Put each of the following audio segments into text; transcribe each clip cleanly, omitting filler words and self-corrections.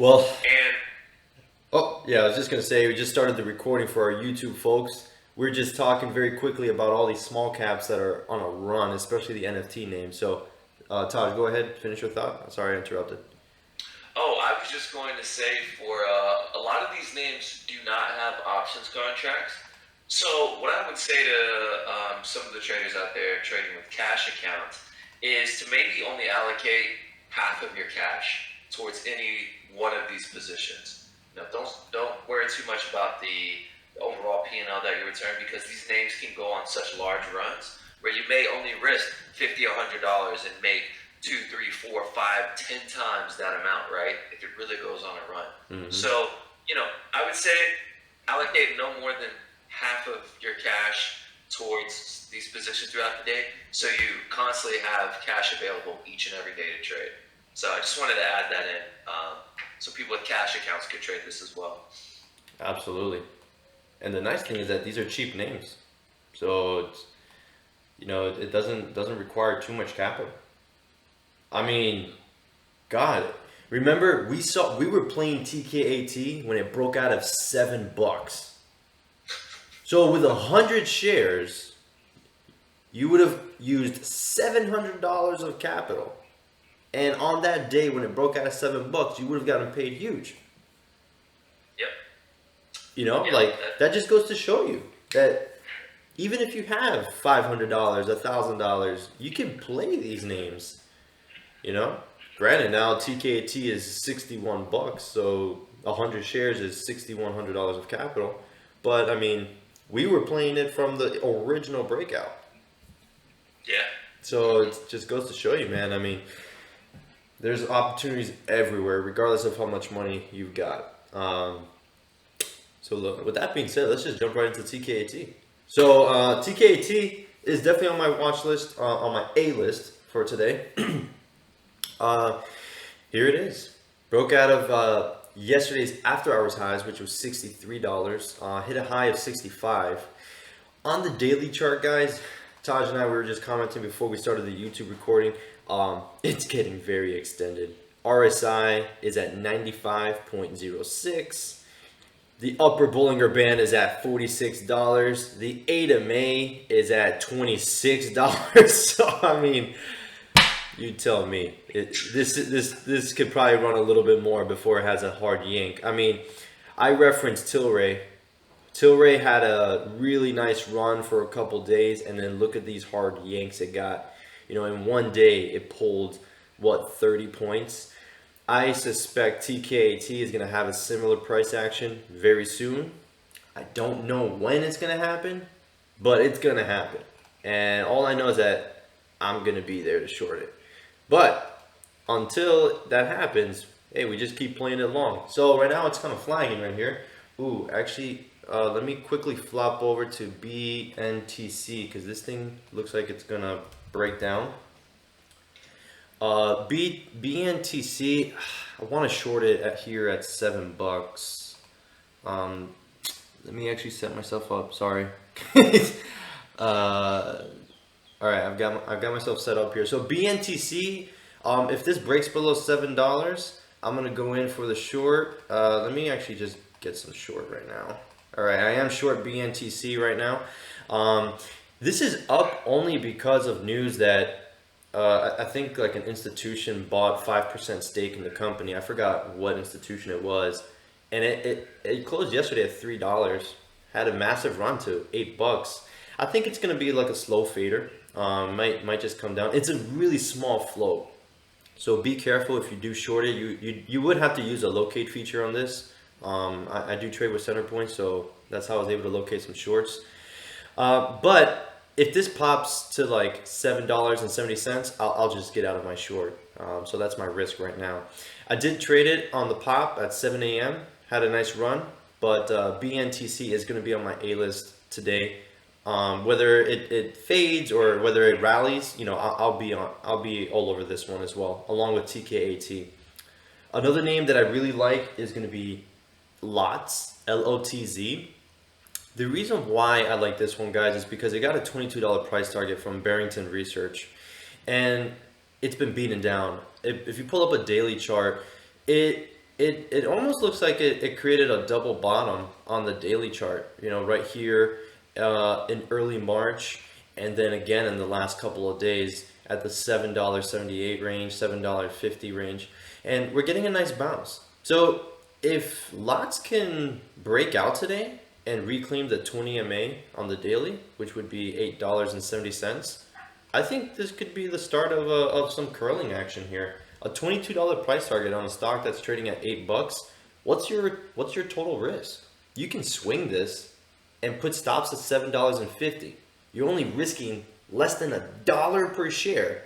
Well, And oh, yeah, I was just going to say, we just started the recording for our YouTube folks. We're just talking very quickly about all these small caps that are on a run, especially the NFT names. So, Taj, go ahead, finish your thought. Sorry I interrupted. oh, I was just going to say for a lot of these names do not have options contracts. So what I would say to some of the traders out there trading with cash accounts is to maybe only allocate half of your cash towards any one of these positions. Don't worry too much about the overall P&L that you return because these names can go on such large runs where you may only risk 50 or $100 and make two, three, four, five, 10 times that amount, right? If it really goes on a run. Hmm. So, I would say allocate no more than half of your cash towards these positions throughout the day so you constantly have cash available each and every day to trade. So I just wanted to add that in so people with cash accounts could trade this as well. Absolutely. And the nice thing is that these are cheap names. So, it doesn't require too much capital. I mean, God, remember we were playing TKAT when it broke out of $7. So with 100 shares, you would have used $700 of capital. And on that day when it broke out of $7, you would have gotten paid huge. Yep. Yeah. Like that just goes to show you that even if you have $500, $1,000, you can play these names. You know, Granted, now TKT is $61, so 100 shares is $6,100 of capital. But I mean, we were playing it from the original breakout, Yeah. so it just goes to show you, man. I mean, there's opportunities everywhere, regardless of how much money you've got. So look, with that being said, let's just jump right into TKAT. So TKAT is definitely on my watch list, on my A list for today. Uh, Here it is. Broke out of yesterday's after hours highs, which was $63. Hit a high of 65. On the daily chart, guys, Taj and I were just commenting before we started the YouTube recording. It's getting very extended. RSI is at 95.06. The upper Bollinger Band is at $46. The ADA is at $26. So I mean, you tell me. This could probably run a little bit more before it has a hard yank. I mean, I referenced Tilray. Tilray had a really nice run for a couple days, and then look at these hard yanks it got. In one day it pulled what 30 points. I suspect TKAT is going to have a similar price action very soon. I don't know when it's going to happen, but it's going to happen. And all I know is that I'm going to be there to short it. But until that happens, hey, we just keep playing it long. So right now it's kind of flying right here. Ooh, actually, let me quickly flop over to BNTC because this thing looks like it's going to break down. BNTC, I want to short it here at $7. Let me actually set myself up. Sorry. uh, all right, I've got myself set up here. So BNTC, if this breaks below $7, I'm gonna go in for the short. Let me actually just get some short right now. All right, I am short BNTC right now. This is up only because of news that I think like an institution bought 5% stake in the company. I forgot what institution it was, and it closed yesterday at $3. Had a massive run to $8. I think it's gonna be like a slow fader. Might just come down. It's a really small float, so be careful if you do short it. You would have to use a locate feature on this. I do trade with center points, so that's how I was able to locate some shorts. But if this pops to like $7.70, I'll just get out of my short. So that's my risk right now. I did trade it on the pop at 7 a.m. Had a nice run, but BNTC is going to be on my A list today. Whether it fades or whether it rallies, I'll be all over this one as well, along with TKAT. Another name that I really like is going to be LOTZ, LOTZ. The reason why I like this one, guys, is because it got a $22 price target from Barrington Research, and it's been beaten down. If you pull up a daily chart, it it almost looks like it created a double bottom on the daily chart, right here in early March, and then again in the last couple of days at the $7.78 range, $7.50 range, and we're getting a nice bounce. So if lots can break out today and reclaim the 20 MA on the daily, which would be $8.70, I think this could be the start of some curling action here. A $22 price target on a stock that's trading at $8. What's your total risk? You can swing this and put stops at $7.50. You're only risking less than $1 per share.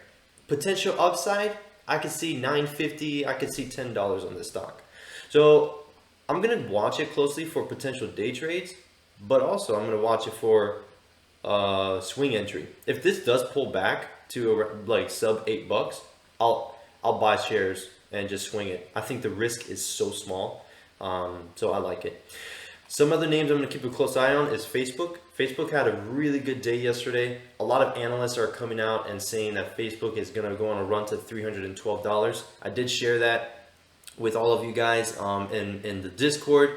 Potential upside, I could see $9.50. I could see $10 on this stock. So I'm gonna watch it closely for potential day trades, but also I'm gonna watch it for swing entry. If this does pull back to like sub $8, I'll buy shares and just swing it. I think the risk is so small, so I like it. Some other names I'm going to keep a close eye on is Facebook. Facebook had a really good day yesterday. A lot of analysts are coming out and saying that Facebook is going to go on a run to $312. I did share that with all of you guys in the Discord.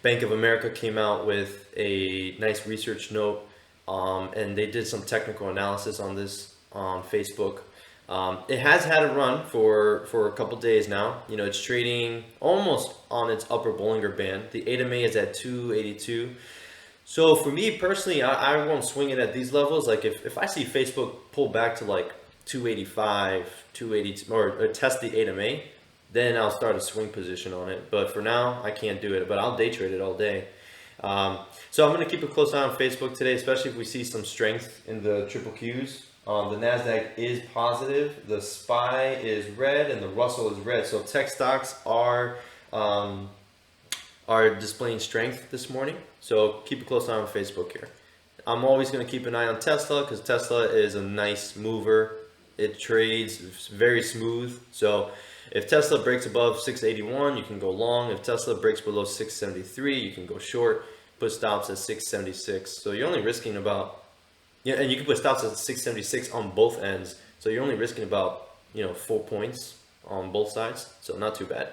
Bank of America came out with a nice research note, and they did some technical analysis on this on Facebook. It has had a run for a couple days now. It's trading almost on its upper Bollinger Band. The 8 MA is at 282. So for me personally, I won't swing it at these levels. Like if I see Facebook pull back to like 285, 282, or test the 8 MA, then I'll start a swing position on it. But for now, I can't do it. But I'll day trade it all day. So I'm going to keep a close eye on Facebook today, especially if we see some strength in the triple Qs. The NASDAQ is positive, the SPY is red, and the Russell is red. So tech stocks are displaying strength this morning. So keep a close eye on Facebook here. I'm always going to keep an eye on Tesla because Tesla is a nice mover. It trades very smooth. So if Tesla breaks above 681, you can go long. If Tesla breaks below 673, you can go short. Put stops at 676. So you're only risking about... Yeah, and you can put stops at 676 on both ends. So you're only risking about, 4 points on both sides. So not too bad.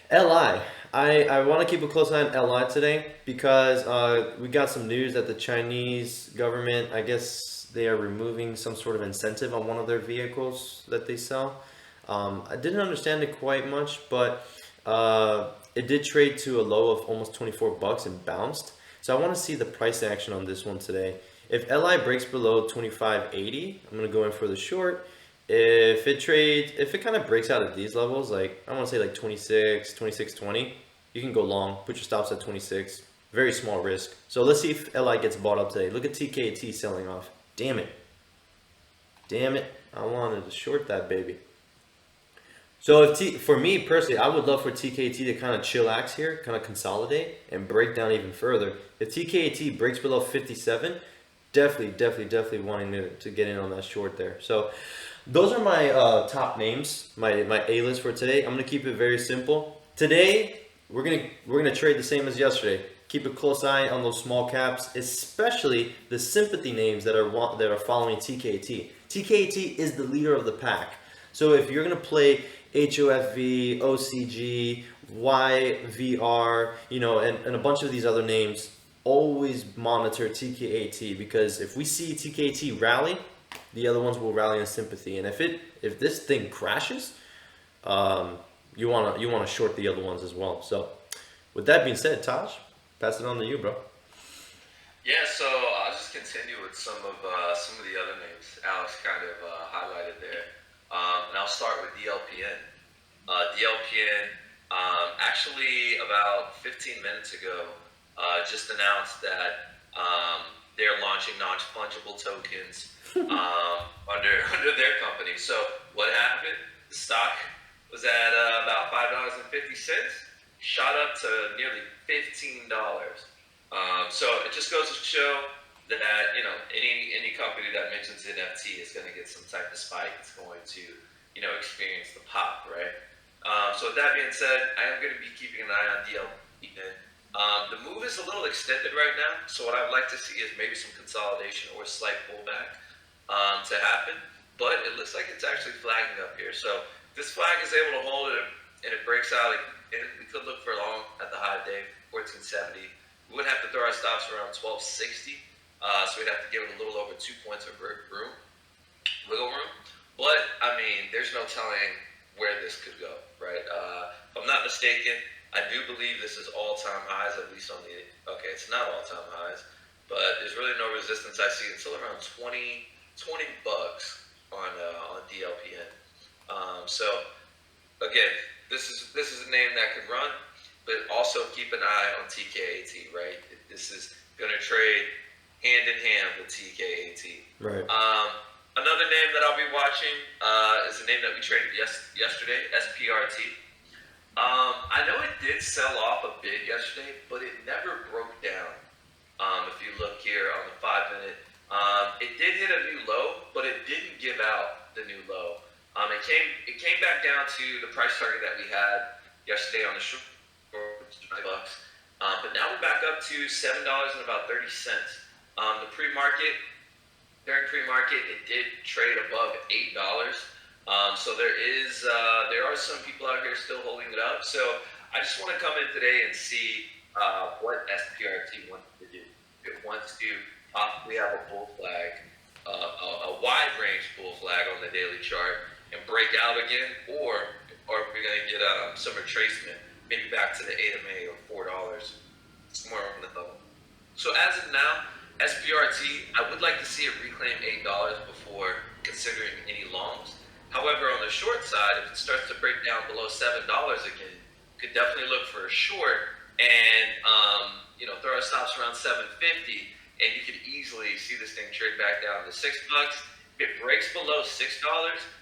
LI. I want to keep a close eye on LI today because we got some news that the Chinese government, I guess they are removing some sort of incentive on one of their vehicles that they sell. I didn't understand it quite much, but it did trade to a low of almost $24 and bounced. So I want to see the price action on this one today. If LI breaks below 25.80, I'm going to go in for the short. If it kind of breaks out at these levels, like I want to say like 26, 26.20, you can go long, put your stops at 26. Very small risk. So let's see if LI gets bought up today. Look at TKT selling off. Damn it. Damn it. I wanted to short that baby. So for me personally, I would love for TKT to kind of chillax here, kind of consolidate and break down even further. If TKT breaks below 57, definitely wanting to get in on that short there. So those are my top names, my A-list for today. I'm gonna keep it very simple. Today we're gonna trade the same as yesterday. Keep a close eye on those small caps, especially the sympathy names that are following TKT. TKT is the leader of the pack. So if you're gonna play HOFV, OCG, YVR, and a bunch of these other names, always monitor TKT, because if we see TKT rally, the other ones will rally in sympathy. And if this thing crashes, you wanna short the other ones as well. So with that being said, Taj, pass it on to you, bro. Yeah, so I'll just continue with some of the other names Alex kind of highlighted there. And I'll start with DLPN. DLPN, actually about 15 minutes ago, just announced that they're launching non-fungible tokens under their company. So what happened? The stock was at about $5.50, shot up to nearly $15. So it just goes to show that any company that mentions NFT is going to get some type of spike. It's going to experience the pop, right? So with that being said, I am going to be keeping an eye on DLPN. The move is a little extended right now, so what I'd like to see is maybe some consolidation or a slight pullback to happen, but it looks like it's actually flagging up here. So if this flag is able to hold it and it breaks out, and we could look for long at the high of day, 1470. We would have to throw our stops around 1260, so we'd have to give it a little over 2 points of wiggle room. But I mean, there's no telling where this could go, right? If I'm not mistaken, I do believe this is all-time highs, at least on the. Okay, it's not all-time highs, but there's really no resistance I see until around 20 bucks on DLPN. So again, this is a name that can run, but also keep an eye on TKAT, right? This is going to trade hand in hand with TKAT. Right. Another name that I'll be watching is a name that we traded yesterday, SPRT. I know it did sell off a bit yesterday, but it never broke down. If you look here on the 5 minute, it did hit a new low, but it didn't give out the new low. It came back down to the price target that we had yesterday on the short, $5. But now we're back up to $7 and about 30 cents. The during pre-market, it did trade above $8. So there are some people out here still holding it up. So I just want to come in today and see what SPRT wants to do. It wants to possibly have a bull flag, a wide range bull flag on the daily chart and break out again, or are we going to get some retracement, maybe back to the 8 MA or $4, somewhere on the level. So as of now, SPRT, I would like to see it reclaim $8 before considering any longs. However, on the short side, if it starts to break down below $7 again, could definitely look for a short and throw our stops around 750, and you could easily see this thing trade back down to $6. If it breaks below $6,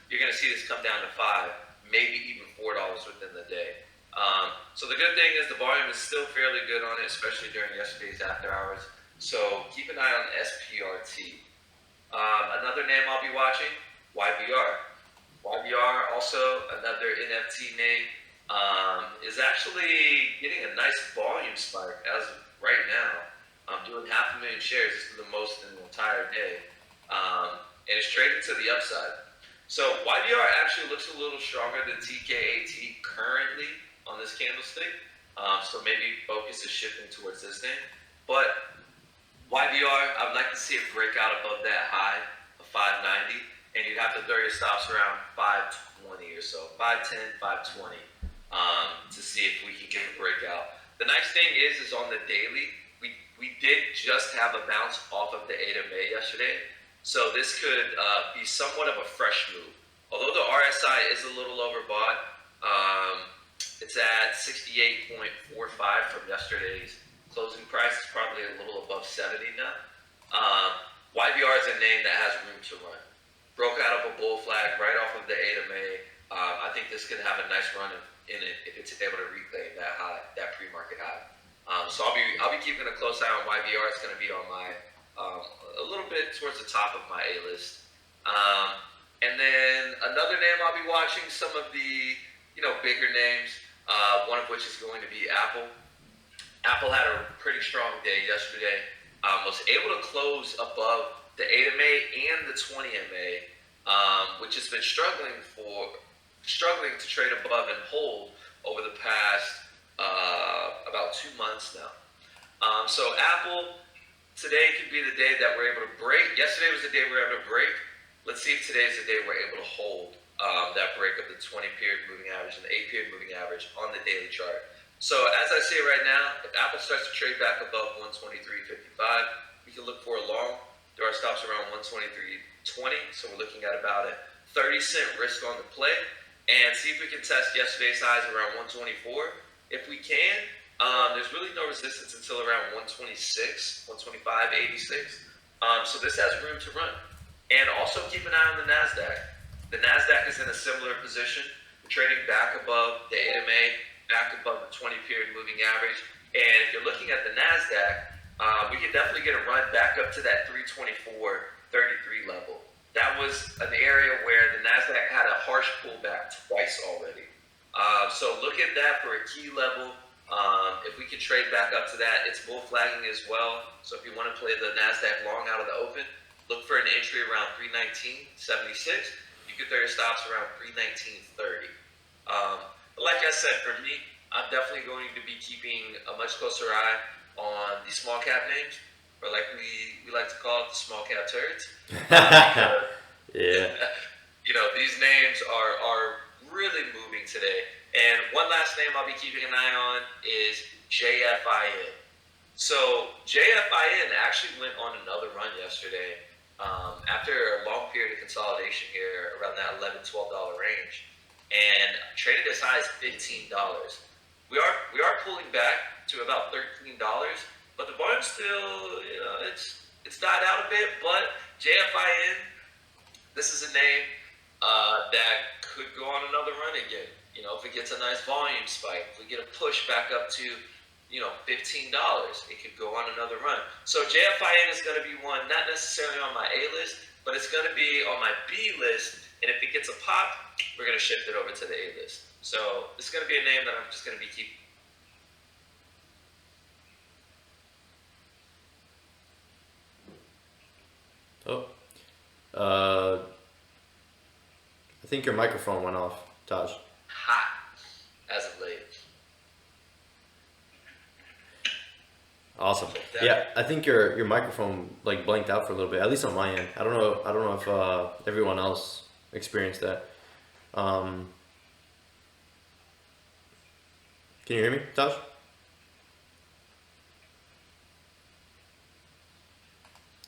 you're going to see this come down to $5, maybe even $4 within the day. So the good thing is the volume is still fairly good on it, especially during yesterday's after hours. So keep an eye on SPRT. Another name I'll be watching, YBR. YBR, also another NFT name, is actually getting a nice volume spike as of right now. Doing 500,000 shares. This is the most in the entire day. And it's trading to the upside. So YBR actually looks a little stronger than TKAT currently on this candlestick. So maybe focus is shifting towards this name. But YBR, I'd like to see it break out above that high of 590, and you'd have to throw your stops around 520 or so, 510, 520, to see if we can get a breakout. The nice thing is on the daily, we did just have a bounce off of the 8 MA yesterday, so this could be somewhat of a fresh move. Although the RSI is a little overbought, it's at 68.45 from yesterday's closing price. Is probably a little above 70 now. YBR is a name that has room to run. Broke out of a bull flag right off of the 8 MA. I think this could have a nice run in it if it's able to reclaim that high, that pre-market high. So I'll be keeping a close eye on YBR. It's going to be on my a little bit towards the top of my A list. And then another name I'll be watching, some of the bigger names. One of which is going to be Apple. Apple had a pretty strong day yesterday. Was able to close above the 8 MA and the 20 MA, which has been struggling to trade above and hold over the past about 2 months now. So Apple, today could be the day that we're able to break. Yesterday was the day we were able to break. Let's see if today is the day we're able to hold that break of the 20 period moving average and the 8 period moving average on the daily chart. So as I say right now, if Apple starts to trade back above 123.55, we can look for a long. There are stops around 123.20, so we're looking at about a 30-cent risk on the play, and see if we can test yesterday's highs around 124. If we can, there's really no resistance until around 126, 125.86. So this has room to run. And also keep an eye on the NASDAQ. The NASDAQ is in a similar position. We're trading back above the 8 MA, back above the 20 period moving average. And if you're looking at the NASDAQ, we could definitely get a run back up to that 324.33 level. That was an area where the NASDAQ had a harsh pullback twice already. So look at that for a key level. If we can trade back up to that, it's bull flagging as well. So if you want to play the NASDAQ long out of the open, look for an entry around 319.76. You could throw your stops around 319.30. But like I I said, for me, I'm definitely going to be keeping a much closer eye on the small cap names, or like we like to call it, the small cap turds. Because Yeah. these names are really moving today. And one last name I'll be keeping an eye on is JFIN. So JFIN actually went on another run yesterday after a long period of consolidation here around that $11-12 range, and traded as high as $15. We are pulling back to about $13, but the volume still, it's died out a bit. But JFIN, this is a name that could go on another run again. If it gets a nice volume spike, if we get a push back up to, $15, it could go on another run. So JFIN is going to be one, not necessarily on my A list, but it's going to be on my B list. And if it gets a pop, we're going to shift it over to the A list. So it's going to be a name that I'm just going to be keeping. Oh. I think your microphone went off, Taj. Hot as of late. Awesome. Yeah, I think your microphone like blanked out for a little bit, at least on my end. I don't know if everyone else experienced that. Can you hear me, Taj?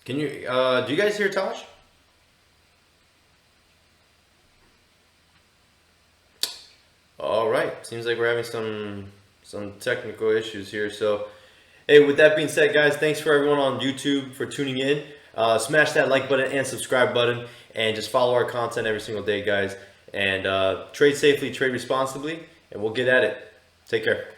Can you do you guys hear Taj? All right. Seems like we're having some technical issues here. So, hey, with that being said, guys, thanks for everyone on YouTube for tuning in. Smash that like button and subscribe button, and just follow our content every single day, guys. And trade safely, trade responsibly, and we'll get at it. Take care.